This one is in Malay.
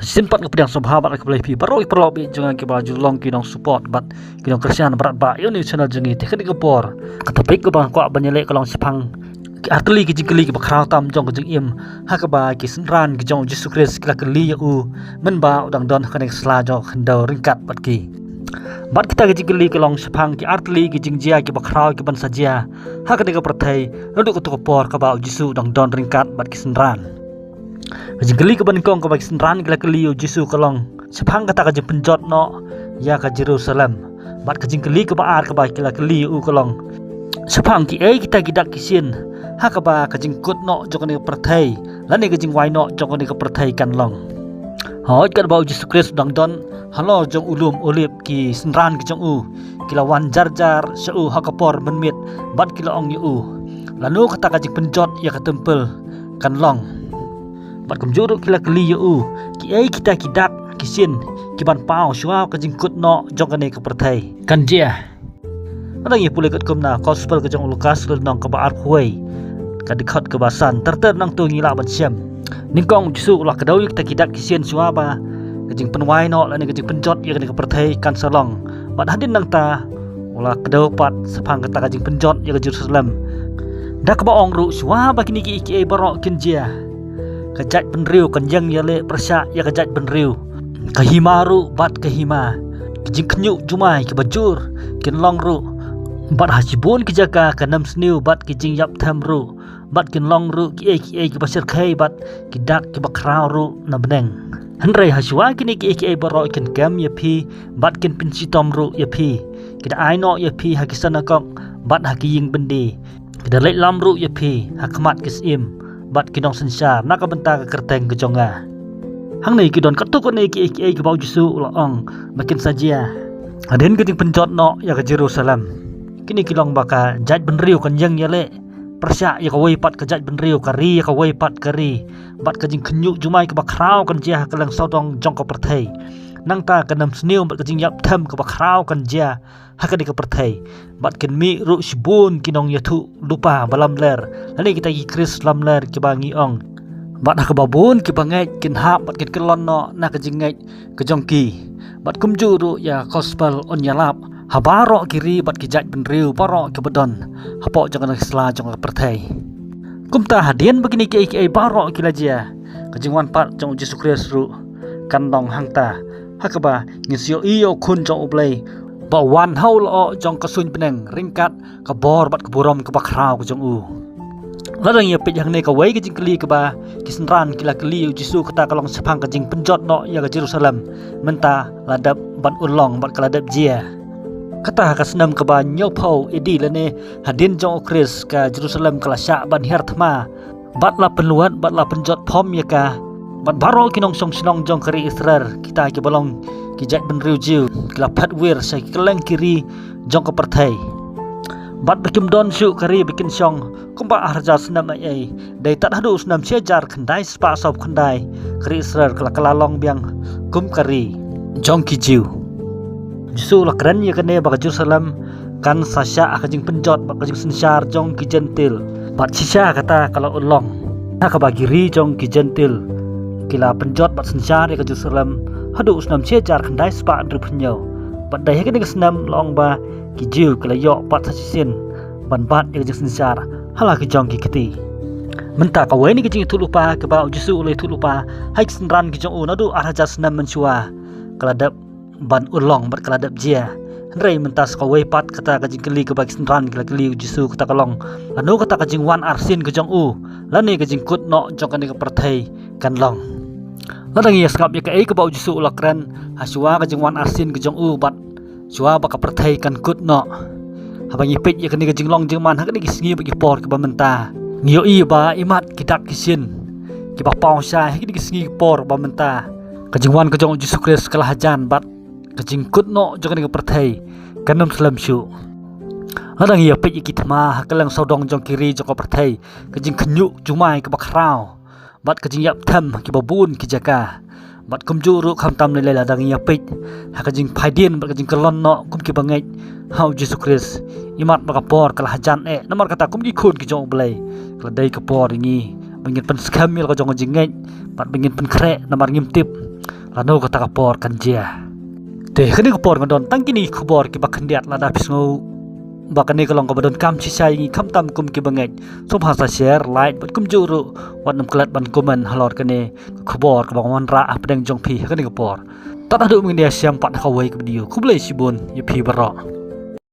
Simpat ke pedang sahabat ke belai pi baru perlu bi jangan ke baju long kinong support bat kinong Kristian berat ba yo ni channel jengi teknik ke por kata baik ke bang ko banyele kalong sipang arteli ke jingkeli ke bakrau tam jong ke jing im ha ke ba ke senran ke jong Yesus Kristus ke keli u men ba udang don kanek sela jong khendau ringkat bat ki bat kita ke jingkeli ke long sipang ke arteli ke jingjia ke bakrau ke ban sajia ha ke de ke perthai nduk ke por ke ba Yesus udang don ringkat bat ke senran Jengkeli ke bankong ke bagi senran ke keli Yesus kalong sepang kata ke penjot no ya ke Jerusalem bat ke jengkeli ke baar ke bagi keli u kalong sepang ki kita gidak kisin ha ke ba ke jengkut no jok ni perthai lan ni ke jeng wai no jok ni ke perthai kan long hoi ke ba Yesus Kristus dang don halo jong ulum ulip ki senran ke jong u kilawan jar seu ha ke por menmit bat kila ong u lanu kata ke jeng penjot ya ke tempel kan long bat kumjuruk kila keli u ki kita kidak kisin ki ban pau shwa ka jingkut no jong kane ka perthai kan dia adang ye pule kat kumna gospel ka jong Lukas nong ka baar huai ka dikhat ka basan terter nang tu ngila ban siam ningkong Yesus ulah kadau kita kidak kisin shwa ba ka jing penwai no lan ka jing penjot ye ka perthai kan salong bat hadin nang ta ulah kadau pat sepang ka jing penjot ye ka Jerusalem dak ba ong ru shwa ba kini ki barok kin dia kejat penriu kenjang yale persyak ya kejat penriu kahimaru bat kahima kijing kenyuk jumai ke bajur kin long ru bat hasibun kijaka kanam sniu bat kijing yap tham ru bat kin long ru ki ke pasir khai bat kidak ke bakrau ru na beneng hanrei haswa kini ki baro kin gam ya pi bat kin pinsitom ru ya pi kida aino ya pi hakisana kong bat hakiying bendi kida lek lam ru ya pi hakmat kisim bat kinong sensar nak benta ke kerteng ke jonga hang nei kidon katuk ko nei ki ke bau Yesus ulah ong makin saja aden ke ting penjot no ya ke Jerusalem kini kilong baka jaj benriu kanjang ya le persyak ya ka wei pat ke jaj benriu kari ya ka wei pat kari bat ke jing kenyuk jumai ke bakrau kan dia ke lang saudong jong ko perthai nang ta kanam sniu bat ke jing yap tham ke bakrau kan dia hakadi ke perthai bat ken mi ru sibun kinong yathu lupa balam ler ani kita ki Kris lam ler ki bangi ong bat hak babun ki bangai kin hap bat ken kelon no na ke jingai ke jongki bat kumju ru ya gospel on yalap habaro kiri bat ki jaj benriu paro ke bedon hapo jangan sela jong ke perthai kumta hadien begini ki baro ki lajia ke jingwan pat jong Yesus Kristus ru kan dong hangta hakaba ngisio iyo kun jong ublai ba wan haul o jong kasuin peneng ringkat ka bor bat keburom ke bakrau ke jong u ladang ye pej hang ne ka wei ke jing keli ke ba kisnran kila keli Yesus kata kalong sepang ke jing penjot no ya ke Jerusalem menta ladap ban ulong bat kaladap jia kata ka senam ke ba nyopau edi lene hadin jong Kris ka Jerusalem kala syak ban hirtma bat la penluat bat la penjot pom ya ka bat baro kinong song sinong jong kari Israel kita ke balong kijat benriu jiu kila patwir sai keleng kiri jong ke perthai bat bikim don su kari bikin song kumba harja senam ai dai tak hadu senam sejar khandai spa sop khandai kari Israel kala kalalong biang kum kari jong ki jiu Yesus la keren ya kene ba Jerusalem kan sasya akajing penjot ba kajing sensar jong ki gentil bat sisa kata kalau ulong na ka bagiri jong ki gentil kila penjot bat sensar ya ke Jerusalem hadu usnam sejar khandai spa andru phnyo bat dai ke snam long ba ki jiu kala yo pat sasin ban bat ya ke sensar hala ki jong ki keti menta ka weni ki jing tulupa ke ba Yesus ulai tulupa hai senran ki jong unadu araja snam mensua kala dap ban ulong bat kala dap jia rei mentas ka wei pat kata ka jing keli ke bagi senran kala keli Yesus kata kalong anu kata ka jing wan arsin ke jong u lani ke jing kut no jong kan ke perthai kan long ladang ye skap ye ke bau Yesus ulah keren haswa ka jing wan arsin ke jong u bat shwa ba ka perthai kan kut no habang ye pet ye ke jing long jing man hak ni ki sngi bagi por ke ba menta ngio i ba imat kidak kisin ki ba pau sha hak ni ki sngi por ba menta ka jing wan ke jong Yesus Kristus kala hajan bat ka jing kut no jong kan ke perthai kanam salam syu ladang ye pet ye ki thma hak lang saudong jong kiri jong ka perthai ka jing khnyu jumai ke bakrau bat ka jing yap tham ki babun ki jaka bat kumju ru kham tam le ladang ya pej ha ka jing phaidien bat ka jing kelon no kum ki bangai hau Yesus Kristus imat ba ka por kala hajan namar kata kum ki khun ki jong blai kala dai ka por ngi bingin pen skamil ko jong jingeng pat bingin pen kre namar ngimtip lano ko takapor kanjia te kini ko por ngodon tangkini khobor ki bakhandiat lada pisngo bakani kolong ko badon kam sisai ngi khamtam kum ki bangai so bhasa share like bat kum juru wan klat ban comment halor kene khobor ko bangwan ra apdeng jong phi kini ko por tat adu ming dia siam pat ka wei video kublai sibun ye phi baro